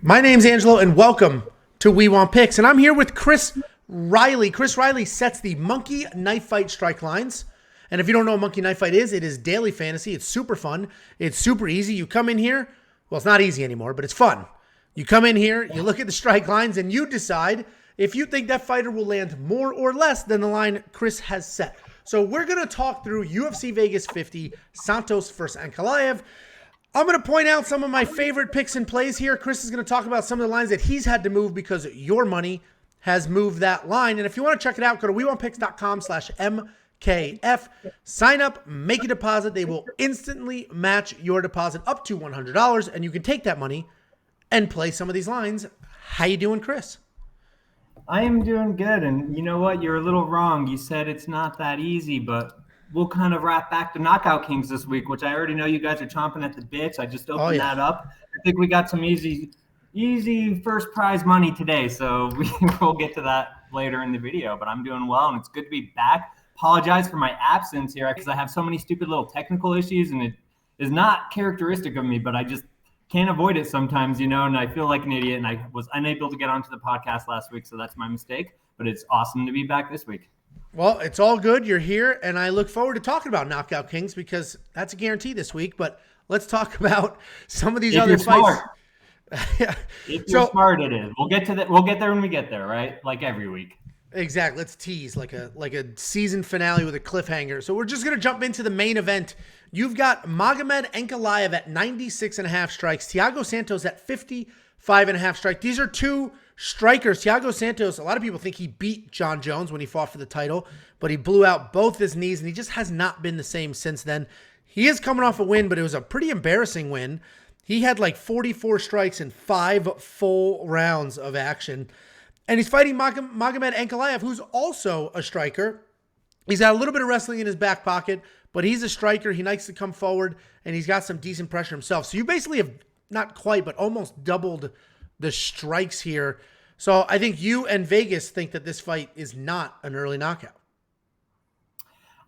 My name's Angelo, and welcome to We Want Picks. And I'm here with Chris Riley. Chris Riley sets the Monkey Knife Fight strike lines. And if you don't know what Monkey Knife Fight is, it is daily fantasy. It's super fun. It's super easy. You come in here. Well, it's not easy anymore, but it's fun. You come in here, you look at the strike lines, and you decide if you think that fighter will land more or less than the line Chris has set. So we're going to talk through UFC Vegas 50, Santos versus Ankalaev. I'm going to point out some of my favorite picks and plays here. Chris is going to talk about some of the lines that he's had to move because your money has moved that line. And if you want to check it out, go to WeWantPicks.com/MKF. Sign up, make a deposit. They will instantly match your deposit up to $100, and you can take that money and play some of these lines. How you doing, Chris? I am doing good. And you know what? You're a little wrong. You said it's not that easy, but we'll kind of wrap back to Knockout Kings this week, which I already know you guys are chomping at the bits. I just opened that up. I think we got some easy first prize money today, so we'll get to that later in the video. But I'm doing well, and it's good to be back. Apologize for my absence here because I have so many stupid little technical issues, and it is not characteristic of me, but I just can't avoid it sometimes, and I feel like an idiot, and I was unable to get onto the podcast last week, so that's my mistake. But it's awesome to be back this week. Well, it's all good. You're here, and I look forward to talking about Knockout Kings because that's a guarantee this week. But let's talk about some of these other fights. If you're smart, it is. We'll get there when we get there, right? Like every week. Exactly. Let's tease like a season finale with a cliffhanger. So we're just going to jump into the main event. You've got Magomed Ankalaev at 96.5 strikes. Thiago Santos at 55.5 strikes. These are two strikers. Thiago Santos, a lot of people think he beat Jon Jones when he fought for the title, but he blew out both his knees, and he just has not been the same since then. He is coming off a win, but it was a pretty embarrassing win. He had like 44 strikes in 5 full rounds of action. And he's fighting Magomed Ankalaev, who's also a striker. He's got a little bit of wrestling in his back pocket, but he's a striker. He likes to come forward, and he's got some decent pressure himself. So you basically have not quite, but almost doubled the strikes here. So I think you and Vegas think that this fight is not an early knockout.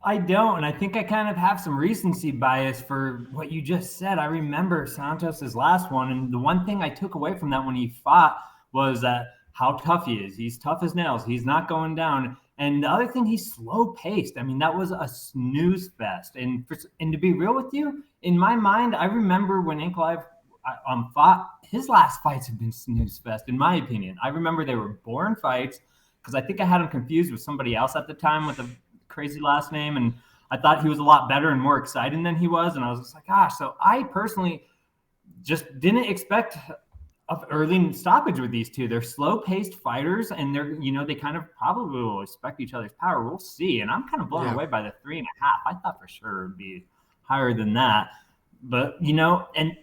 I don't, and I think I kind of have some recency bias for what you just said. I remember Santos's last one, and the one thing I took away from that when he fought was that how tough he is. He's tough as nails. He's not going down. And the other thing, he's slow-paced. I mean, that was a snooze fest. And to be real with you, in my mind, I remember when Ankalaev fought, his last fights have been snooze fest, in my opinion. I remember they were boring fights because I think I had him confused with somebody else at the time with a crazy last name, and I thought he was a lot better and more exciting than he was, and I was just like, gosh. So I personally just didn't expect an early stoppage with these two. They're slow-paced fighters, and they kind of probably will respect each other's power. We'll see, and I'm kind of blown away by the 3.5. I thought for sure it would be higher than that, but and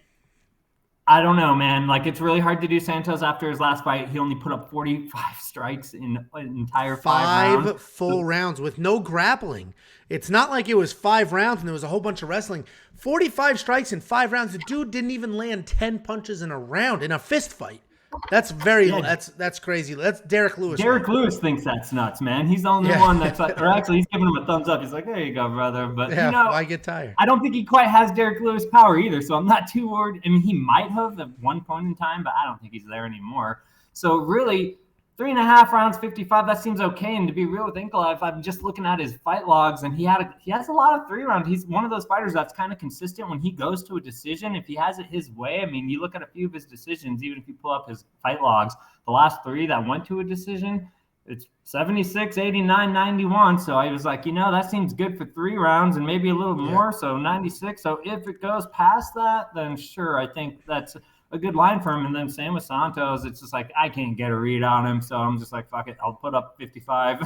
I don't know, man. Like, it's really hard to do Santos after his last fight. He only put up 45 strikes in an entire 5 rounds. 5 full rounds with no grappling. It's not like it was 5 rounds and there was a whole bunch of wrestling. 45 strikes in 5 rounds. The dude didn't even land 10 punches in a round in a fist fight. That's that's crazy. That's Derek Lewis. Derek Lewis thinks that's nuts, man. He's the only one that's like, or actually he's giving him a thumbs up. He's like, there you go, brother. But I get tired. I don't think he quite has Derek Lewis power either. So I'm not too worried. I mean, he might have at one point in time, but I don't think he's there anymore. So really, 3.5 rounds, 55, that seems okay. And to be real with Ankalaev, I'm just looking at his fight logs, and he has a lot of 3 rounds. He's one of those fighters that's kind of consistent when he goes to a decision. If he has it his way, I mean, you look at a few of his decisions, even if you pull up his fight logs, the last 3 that went to a decision, it's 76, 89, 91. So I was like, that seems good for 3 rounds and maybe a little more. So 96. So if it goes past that, then sure, I think that's a good line for him. And then same with Santos. It's just like, I can't get a read on him. So I'm just like, fuck it. I'll put up 55.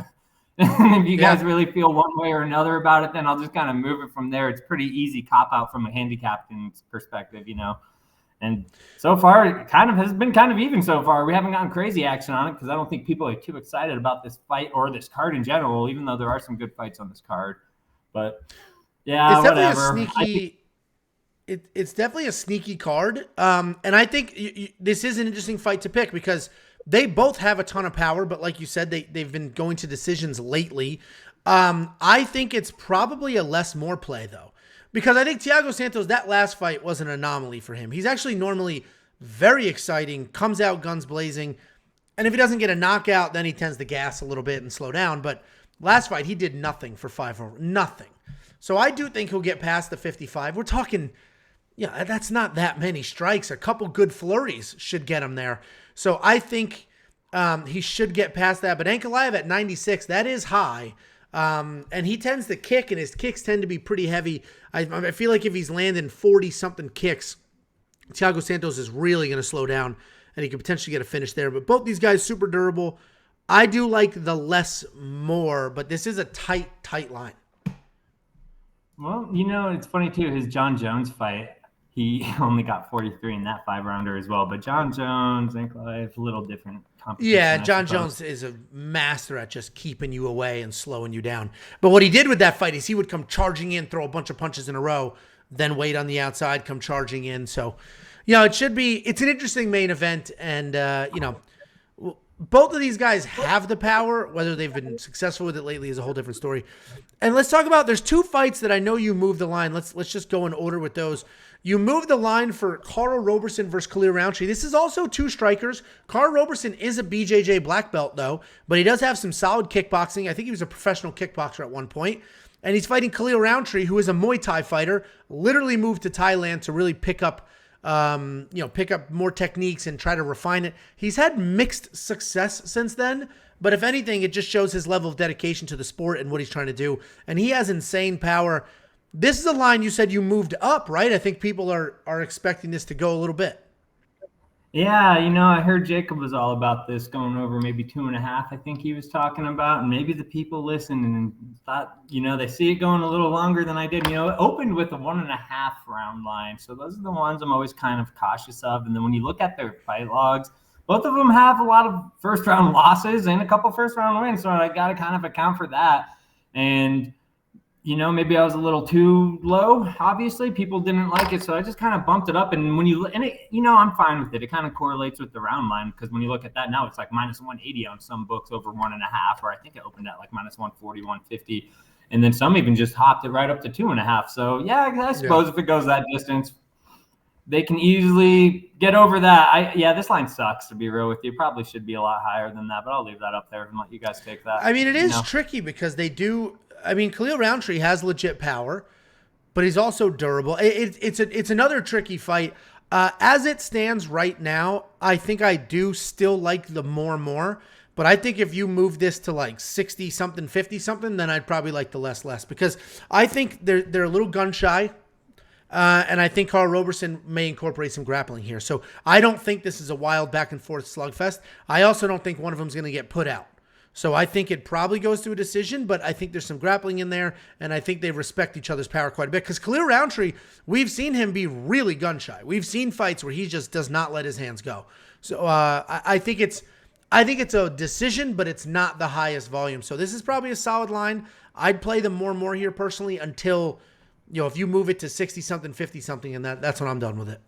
And if you guys really feel one way or another about it, then I'll just kind of move it from there. It's pretty easy cop out from a handicap's perspective, And so far, it has been kind of even so far. We haven't gotten crazy action on it because I don't think people are too excited about this fight or this card in general, even though there are some good fights on this card. But yeah, it's whatever. It's definitely a sneaky card. And I think this is an interesting fight to pick because they both have a ton of power, but like you said, they've been going to decisions lately. I think it's probably a less more play, though, because I think Thiago Santos, that last fight was an anomaly for him. He's actually normally very exciting, comes out guns blazing. And if he doesn't get a knockout, then he tends to gas a little bit and slow down. But last fight, he did nothing for 5 over. Nothing. So I do think he'll get past the 55. We're talking, yeah, that's not that many strikes. A couple good flurries should get him there. So I think he should get past that. But Ankalaev at 96, that is high. And he tends to kick, and his kicks tend to be pretty heavy. I feel like if he's landing 40-something kicks, Thiago Santos is really going to slow down, and he could potentially get a finish there. But both these guys, super durable. I do like the less more, but this is a tight line. Well, it's funny, too. His Jon Jones fight, he only got 43 in that 5-rounder as well. But Jon Jones, Ankalaev, a little different competition. Yeah, Jon Jones is a master at just keeping you away and slowing you down. But what he did with that fight is he would come charging in, throw a bunch of punches in a row, then wait on the outside, come charging in. So, it's an interesting main event. And, both of these guys have the power. Whether they've been successful with it lately is a whole different story. And let's talk about, there's 2 fights that I know you moved the line. Let's just go in order with those. You moved the line for Carl Roberson versus Khalil Roundtree. This is also 2 strikers. Carl Roberson is a BJJ black belt, though, but he does have some solid kickboxing. I think he was a professional kickboxer at one point. And he's fighting Khalil Roundtree, who is a Muay Thai fighter, literally moved to Thailand to really pick up more techniques and try to refine it. He's had mixed success since then, but if anything, it just shows his level of dedication to the sport and what he's trying to do. And he has insane power. This is a line you said you moved up, right? I think people are expecting this to go a little bit. Yeah, I heard Jacob was all about this, going over maybe 2.5, I think he was talking about. And maybe the people listened and thought, they see it going a little longer than I did. It opened with a 1.5 round line. So those are the ones I'm always kind of cautious of. And then when you look at their fight logs, both of them have a lot of first round losses and a couple first round wins. So I got to kind of account for that. And maybe I was a little too low. Obviously, people didn't like it, so I just kind of bumped it up. And I'm fine with it. It kind of correlates with the round line, because when you look at that now, it's like -180 on some books over 1.5, or I think it opened at like -140, 150, and then some even just hopped it right up to 2.5. So yeah, I suppose if it goes that distance, they can easily get over that. This line sucks, to be real with you. Probably should be a lot higher than that, but I'll leave that up there and let you guys take that. I mean, it is tricky because they do. Khalil Roundtree has legit power, but he's also durable. It's another tricky fight. As it stands right now, I think I do still like the more. But I think if you move this to like 60-something, 50-something, then I'd probably like the less, because I think they're a little gun shy. And I think Carl Roberson may incorporate some grappling here. So I don't think this is a wild back and forth slugfest. I also don't think one of them is going to get put out. So I think it probably goes to a decision, but I think there's some grappling in there, and I think they respect each other's power quite a bit. Because Khalil Roundtree, we've seen him be really gun shy. We've seen fights where he just does not let his hands go. So I think it's a decision, but it's not the highest volume. So this is probably a solid line. I'd play the more here personally until, if you move it to 60-something, 50-something, and that's when I'm done with it.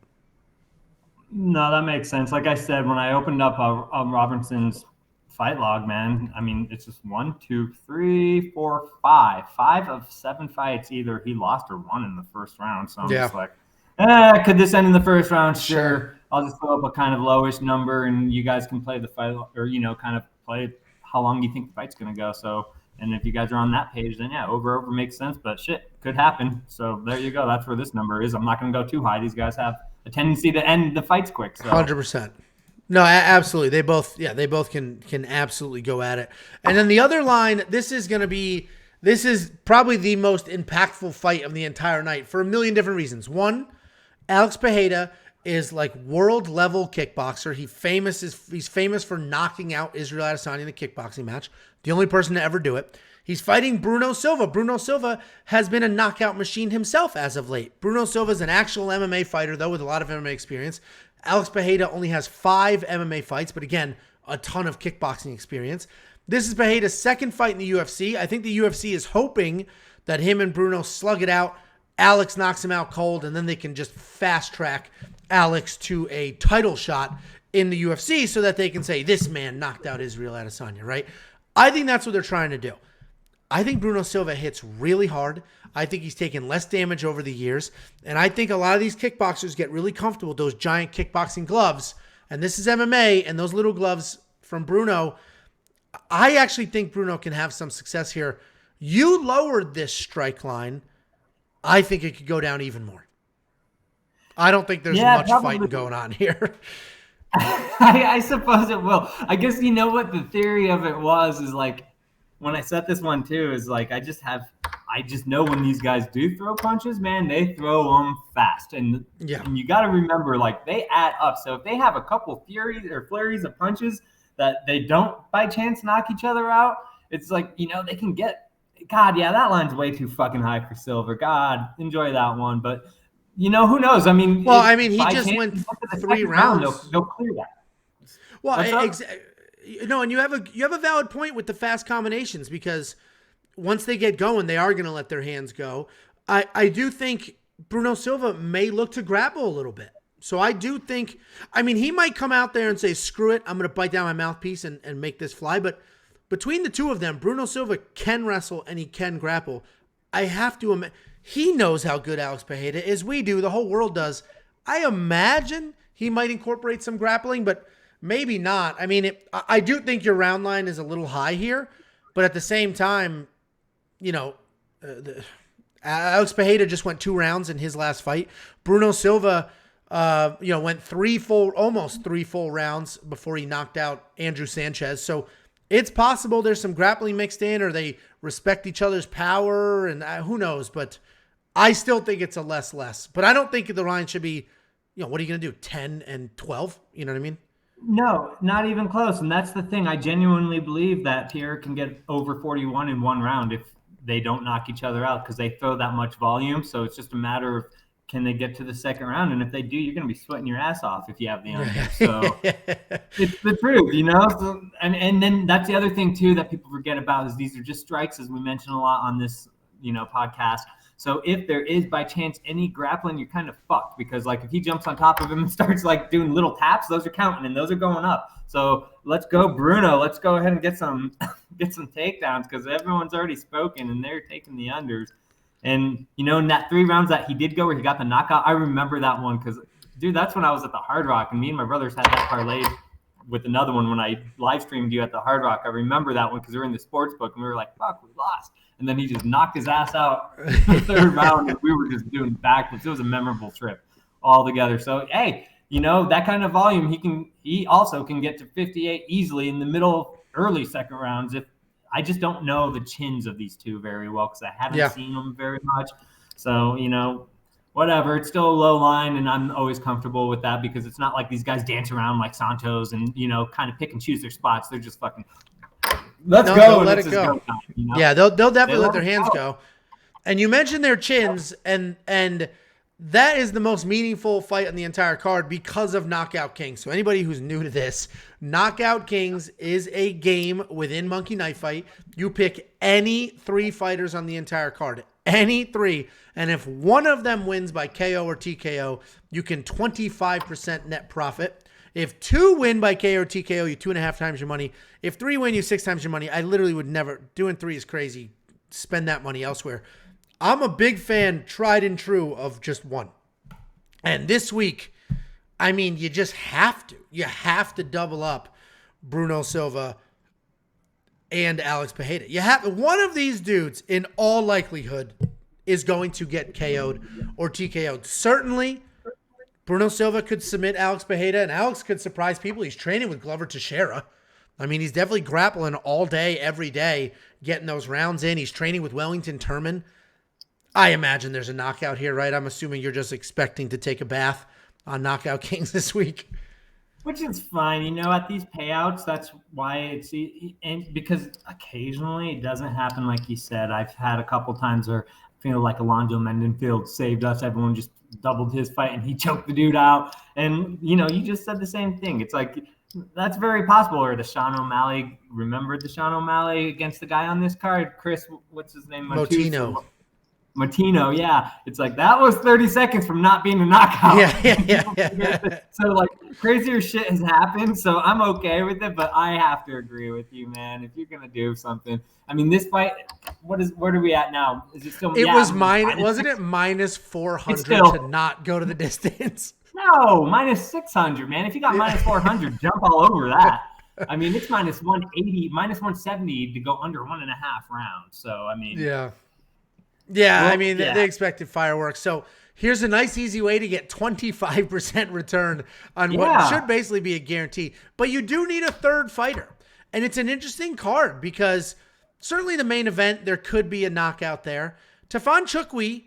No, that makes sense. Like I said, when I opened up Robertson's fight log, man, it's just 1, 2, 3, 4, 5 of 7 fights, either he lost or won in the first round. So I'm just like, could this end in the first round? Sure. I'll just throw up a kind of lowish number, and you guys can play the fight, or kind of play how long you think the fight's going to go. So, and if you guys are on that page, then over makes sense, but shit could happen. So there you go. That's where this number is. I'm not going to go too high. These guys have a tendency to end the fights quick. So 100%. No, absolutely. They both can absolutely go at it. And then the other line, this is probably the most impactful fight of the entire night for a million different reasons. One, Alex Pereira is like world level kickboxer. He's famous for knocking out Israel Adesanya in a kickboxing match. The only person to ever do it. He's fighting Bruno Silva. Bruno Silva has been a knockout machine himself as of late. Bruno Silva is an actual MMA fighter, though, with a lot of MMA experience. Alex Pereira only has 5 MMA fights, but again, a ton of kickboxing experience. This is Pereira's second fight in the UFC. I think the UFC is hoping that him and Bruno slug it out. Alex knocks him out cold, and then they can just fast track Alex to a title shot in the UFC so that they can say, this man knocked out Israel Adesanya, right? I think that's what they're trying to do. I think Bruno Silva hits really hard. I think he's taken less damage over the years. And I think a lot of these kickboxers get really comfortable with those giant kickboxing gloves. And this is MMA, and those little gloves from Bruno, I actually think Bruno can have some success here. You lowered this strike line. I think it could go down even more. I don't think there's much fighting going on here. I suppose it will. I guess you know what the theory of it was is like when I set this one too is like I just know when these guys do throw punches, man, they throw them fast, and you got to remember like they add up. So if they have a couple flurries of punches that they don't by chance knock each other out, it's like they can get. God, yeah, that line's way too fucking high for Silver. God, enjoy that one, but. Who knows? I mean, he just went 3 rounds. They'll clear that. Well, and you have a valid point with the fast combinations because once they get going, they are going to let their hands go. I do think Bruno Silva may look to grapple a little bit. So I do think, he might come out there and say, screw it, I'm going to bite down my mouthpiece and make this fly. But between the two of them, Bruno Silva can wrestle and he can grapple. I have to imagine. He knows how good Alex Pereira is. We do. The whole world does. I imagine he might incorporate some grappling, but maybe not. I do think your round line is a little high here, but at the same time, Alex Pereira just went 2 rounds in his last fight. Bruno Silva, went almost 3 full rounds before he knocked out Andrew Sanchez. So it's possible there's some grappling mixed in, or they respect each other's power, and who knows, but I still think it's a less. But I don't think the line should be, what are you going to do, 10 and 12? You know what I mean? No, not even close. And that's the thing. I genuinely believe that Pierre can get over 41 in 1 round if they don't knock each other out because they throw that much volume. So it's just a matter of can they get to the second round? And if they do, you're going to be sweating your ass off if you have the under. So it's the truth, So, and then that's the other thing, too, that people forget about is these are just strikes, as we mentioned a lot on this, podcast. So if there is by chance any grappling, you're kind of fucked because like if he jumps on top of him and starts like doing little taps, those are counting and those are going up. So let's go, Bruno. Let's go ahead and get some takedowns because everyone's already spoken and they're taking the unders. And in that 3 rounds that he did go where he got the knockout, I remember that one because dude, that's when I was at the Hard Rock and me and my brothers had that parlayed with another one when I live streamed you at the Hard Rock. I remember that one because we were in the sports book and we were like, fuck, we lost. And then he just knocked his ass out in the 3rd round, and we were just doing backflips. It was a memorable trip altogether. So, hey, that kind of volume, he also can get to 58 easily in the middle, early second rounds. I just don't know the chins of these two very well because I haven't seen them very much. So, whatever. It's still a low line, and I'm always comfortable with that because it's not like these guys dance around like Santos and, kind of pick and choose their spots. They're just fucking – let's go. Let it go. Yeah, they'll definitely let their hands go. And you mentioned their chins, and that is the most meaningful fight on the entire card because of Knockout Kings. So anybody who's new to this, Knockout Kings is a game within Monkey Knife Fight. You pick any 3 fighters on the entire card, any 3, and if one of them wins by KO or TKO, you can 25% net profit. If 2 win by KO or TKO, you 2.5 times your money. If 3 win, you 6 times your money. I literally would never. Doing 3 is crazy. Spend that money elsewhere. I'm a big fan, tried and true, of just 1. And this week, you just have to. You have to double up Bruno Silva and Alex Pereira. You have one of these dudes, in all likelihood, is going to get KO'd or TKO'd. Certainly, Bruno Silva could submit Alex Pereira, and Alex could surprise people. He's training with Glover Teixeira. He's definitely grappling all day, every day, getting those rounds in. He's training with Wellington Turman. I imagine there's a knockout here, right? I'm assuming you're just expecting to take a bath on Knockout Kings this week. Which is fine. At these payouts, that's why it's – and because occasionally it doesn't happen like you said. I've had a couple times where I feel like Alonzo Mendenfield saved us. Everyone just doubled his fight and he choked the dude out. And, you just said the same thing. It's like that's very possible. Or the Sean O'Malley, remember the Sean O'Malley against the guy on this card? Chris, what's his name? Motino. Motino, yeah. It's like that was 30 seconds from not being a knockout. Yeah. So like crazier shit has happened. So I'm okay with it, but I have to agree with you, man. If you're gonna do something, I mean, this fight. What are we at now? Is it still? It yeah, was mine. minus Wasn't six? it minus 400 still- to not go to the distance? No, minus 600, man. If you got minus 400, jump all over that. I mean, it's minus 180, minus 170 to go under 1.5 rounds. So I mean, Yeah. Well, I mean, they expected fireworks. So here's a nice, easy way to get 25% return on what should basically be a guarantee. But you do need a third fighter. And it's an interesting card because certainly the main event, there could be a knockout there. Tafon Chukwi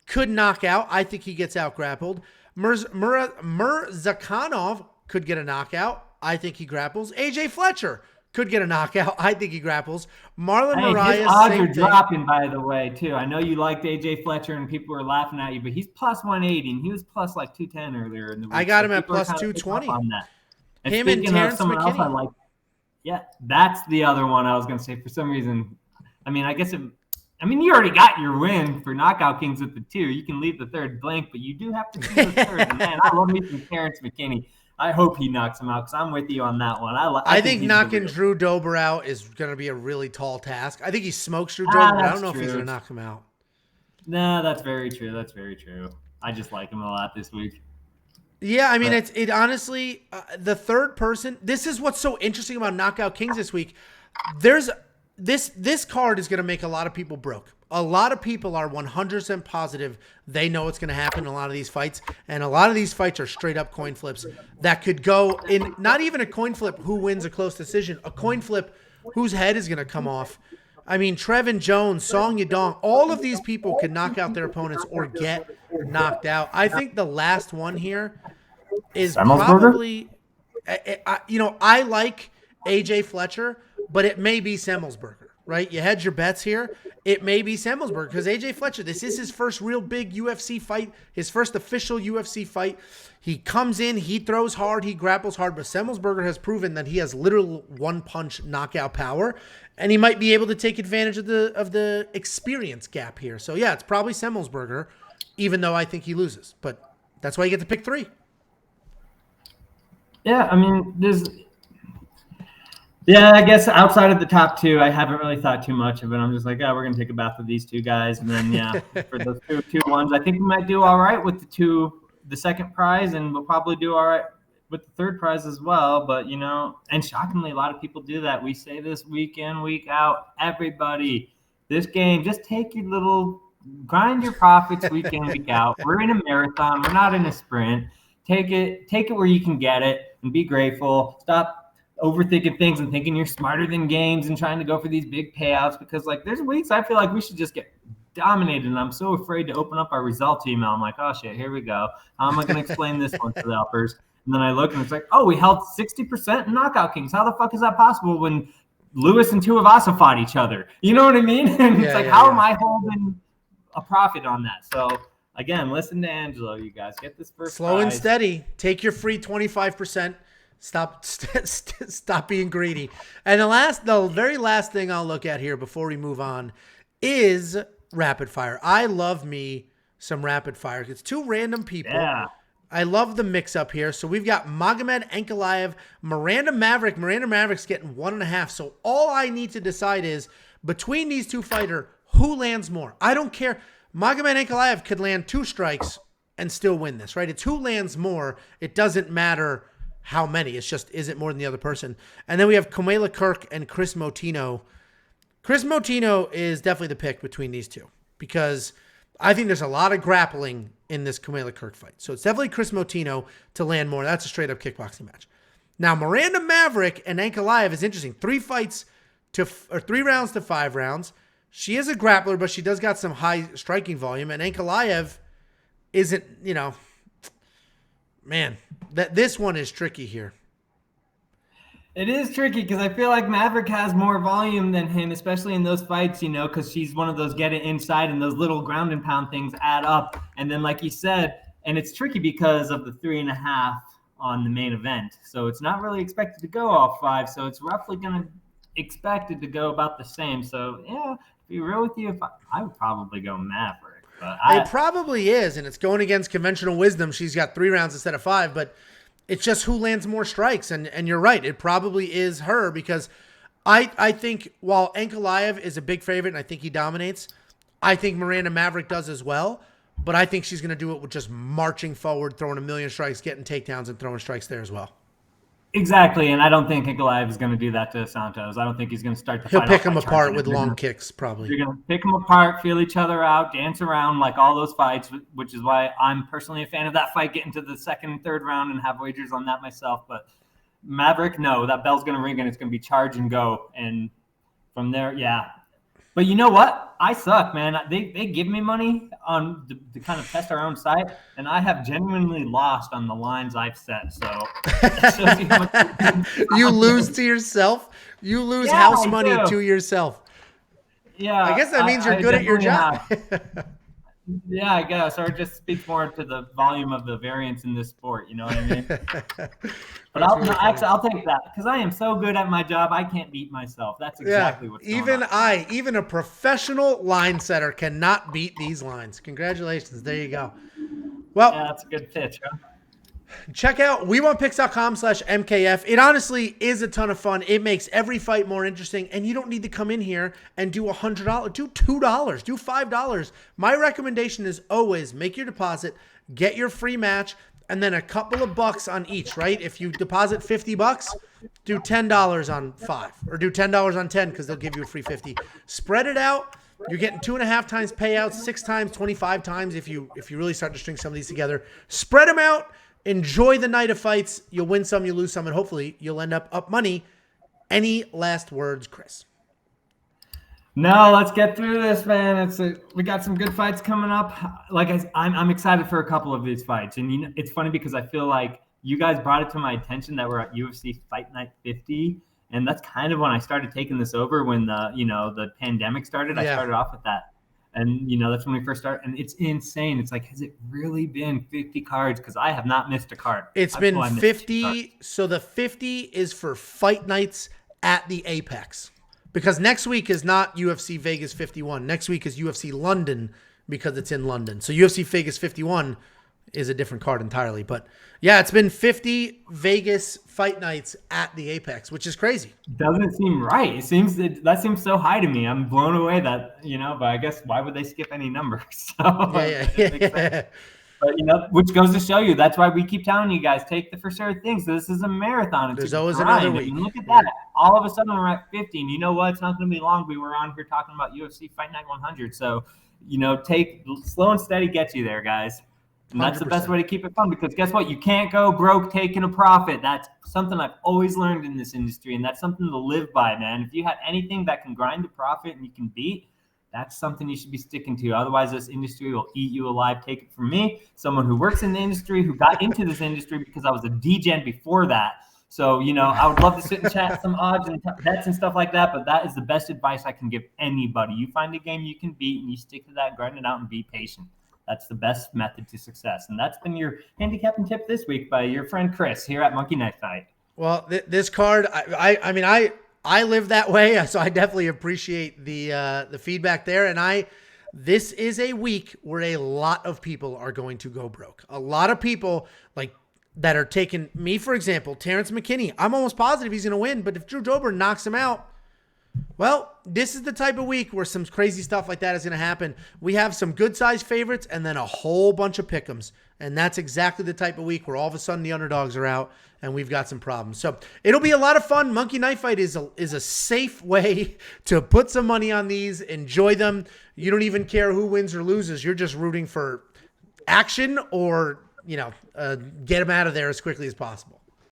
could knock out. I think he gets out grappled. Mirzakhanov could get a knockout. I think he grapples. AJ Fletcher could get a knockout. I think he grapples. Marlon Moraes. His odds are dropping, by the way, too. I know you liked AJ Fletcher and people were laughing at you, but he's plus 180 and he was plus like 210 earlier in the week. I got him at plus 220 on that. And him and Terrence someone else I McKinney. like. Yeah, that's the other one I was going to say. For some reason, I mean, you already got your win for Knockout Kings at the 2. You can leave the third blank, but you do have to do the third. And man, I love me some Terrence McKinney. I hope he knocks him out because I'm with you on that one. I think knocking Drew Dober out is going to be a really tall task. I think he smokes Drew Dober, but I don't know if he's going to knock him out. No, that's very true. That's very true. I just like him a lot this week. Yeah, I mean, it honestly, the third person, this is what's so interesting about Knockout Kings this week. This card is going to make a lot of people broke. A lot of people are 100% positive they know what's going to happen in a lot of these fights. And a lot of these fights are straight up coin flips that could go in, not even a coin flip who wins a close decision, a coin flip whose head is going to come off. I mean, Trevin Jones, Song Yadong, all of these people can knock out their opponents or get knocked out. I think the last one here is probably, I like AJ Fletcher, but it may be Semmelsberger, right? You hedge your bets here. It may be Semmelsberger because AJ Fletcher, this is his first real big UFC fight, his first official UFC fight. He comes in, he throws hard, he grapples hard, but Semmelsberger has proven that he has literal one-punch knockout power, and he might be able to take advantage of the experience gap here. So, yeah, it's probably Semmelsberger, even though I think he loses. But that's why you get to pick 3. Yeah, I mean, I guess outside of the top 2, I haven't really thought too much of it. I'm just like, we're going to take a bath with these 2 guys. And then, for those two ones, I think we might do all right with the second prize, and we'll probably do all right with the third prize as well. But, and shockingly, a lot of people do that. We say this week in, week out, everybody, this game, just take your grind your profits week in, week out. We're in a marathon. We're not in a sprint. Take it where you can get it and be grateful. Stop overthinking things and thinking you're smarter than games and trying to go for these big payouts, because there's weeks I feel like we should just get dominated, and I'm so afraid to open up our results email. I'm like, oh shit, here we go. How am I going to explain this one to the uppers? And then I look and it's like, we held 60% in Knockout Kings. How the fuck is that possible when Lewis and Tuivasa fought each other? You know what I mean? And how am I holding a profit on that? So again, listen to Angelo, you guys. Get this first slow prize. And steady. Take your free 25%. Stop being greedy. And the very last thing I'll look at here before we move on is rapid fire. I love me some rapid fire. It's 2 random people. Yeah. I love the mix up here. So we've got Magomed Ankalaev, Miranda Maverick. Miranda Maverick's getting 1.5. So all I need to decide is between these 2 fighters, who lands more? I don't care. Magomed Ankalaev could land 2 strikes and still win this, right? It's who lands more. It doesn't matter how many. It's just, is it more than the other person? And then we have Kamela Kirk and Chris Motino. Chris Motino is definitely the pick between these 2 because I think there's a lot of grappling in this Kamela Kirk fight. So it's definitely Chris Motino to land more. That's a straight up kickboxing match. Now, Miranda Maverick and Ankalaev is interesting. 3 rounds to 5 rounds. She is a grappler, but she does got some high striking volume. And Ankalaev isn't, man, this one is tricky here. It is tricky because I feel like Maverick has more volume than him, especially in those fights, because she's one of those get it inside and those little ground and pound things add up. And then, like you said, and it's tricky because of the 3.5 on the main event. So it's not really expected to go all 5. So it's roughly going to expected to go about the same. So, yeah, to be real with you, I would probably go Maverick. But It probably is, and it's going against conventional wisdom. She's got 3 rounds instead of 5, but it's just who lands more strikes. And you're right. It probably is her because I think while Ankalaev is a big favorite and I think he dominates, I think Miranda Maverick does as well. But I think she's going to do it with just marching forward, throwing a million strikes, getting takedowns, and throwing strikes there as well. Exactly, and I don't think Ankalaev is going to do that to Santos. I don't think he's going to start the fight. He'll pick him apart with long kicks, probably. You're going to pick them apart, feel each other out, dance around like all those fights, which is why I'm personally a fan of that fight, getting to the second and third round and have wagers on that myself. But Maverick, no, that bell's going to ring and it's going to be charge and go. And from there, yeah. But you know what? I suck, man. They give me money on to kind of test our own site, and I have genuinely lost on the lines I've set. So that shows you how much you lose to yourself. You lose house money to yourself. Yeah, I guess that means you're good at your job. Yeah, I guess, or it just speaks more to the volume of the variance in this sport. You know what I mean? But I'll take that because I am so good at my job. I can't beat myself. That's exactly what's going on. Even a professional line setter cannot beat these lines. Congratulations. There you go. Well, yeah, that's a good pitch, huh? Check out WeWantPicks.com/MKF. It honestly is a ton of fun. It makes every fight more interesting, and you don't need to come in here and do $100. Do $2. Do $5. My recommendation is always make your deposit, get your free match, and then a couple of bucks on each, right? If you deposit $50, do $10 on 5, or do $10 on 10 because they'll give you a free 50. Spread it out. You're getting 2.5 times payouts, 6 times, 25 times if you really start to string some of these together. Spread them out. Enjoy the night of fights. You'll win some, you lose some, and hopefully you'll end up money. Any last words, Chris? No, let's get through this, man. We got some good fights coming up. I'm excited for a couple of these fights, and it's funny because I feel like you guys brought it to my attention that we're at UFC Fight Night 50, and that's kind of when I started taking this over when the pandemic started. I started off with that. And, that's when we first started. And it's insane. It's like, has it really been 50 cards? Because I have not missed a card. It's been 50. So the 50 is for fight nights at the Apex. Because next week is not UFC Vegas 51. Next week is UFC London because it's in London. So UFC Vegas 51 is a different card entirely. But, yeah, it's been 50 Vegas fight nights at the Apex, which is crazy. Doesn't seem right. That seems so high to me. I'm blown away that, but I guess why would they skip any number? So yeah. But, which goes to show you, that's why we keep telling you guys, take the for sure things. This is a marathon. There's always another week. And look at that. All of a sudden we're at 50. And you know what? It's not going to be long. We were on here talking about UFC Fight Night 100. So, take slow and steady gets you there, guys. And that's 100%. The best way to keep it fun because guess what? You can't go broke taking a profit. That's something I've always learned in this industry, and that's something to live by, man. If you have anything that can grind a profit and you can beat, that's something you should be sticking to. Otherwise, this industry will eat you alive. Take it from me, someone who works in the industry, who got into this industry because I was a DGen before that. So, I would love to sit and chat some odds and bets and stuff like that, but that is the best advice I can give anybody. You find a game you can beat, and you stick to that, grind it out, and be patient. That's the best method to success. And that's been your handicapping tip this week by your friend Chris here at Monkey Knife Fight. Well, this card, I live that way, so I definitely appreciate the feedback there. And this is a week where a lot of people are going to go broke. A lot of people that are taking me, for example, Terrence McKinney. I'm almost positive he's going to win, but if Drew Dober knocks him out, well, this is the type of week where some crazy stuff like that is going to happen. We have some good-sized favorites and then a whole bunch of pick'ems. And that's exactly the type of week where all of a sudden the underdogs are out and we've got some problems. So it'll be a lot of fun. Monkey Knife Fight is a safe way to put some money on these, enjoy them. You don't even care who wins or loses. You're just rooting for action or, get them out of there as quickly as possible.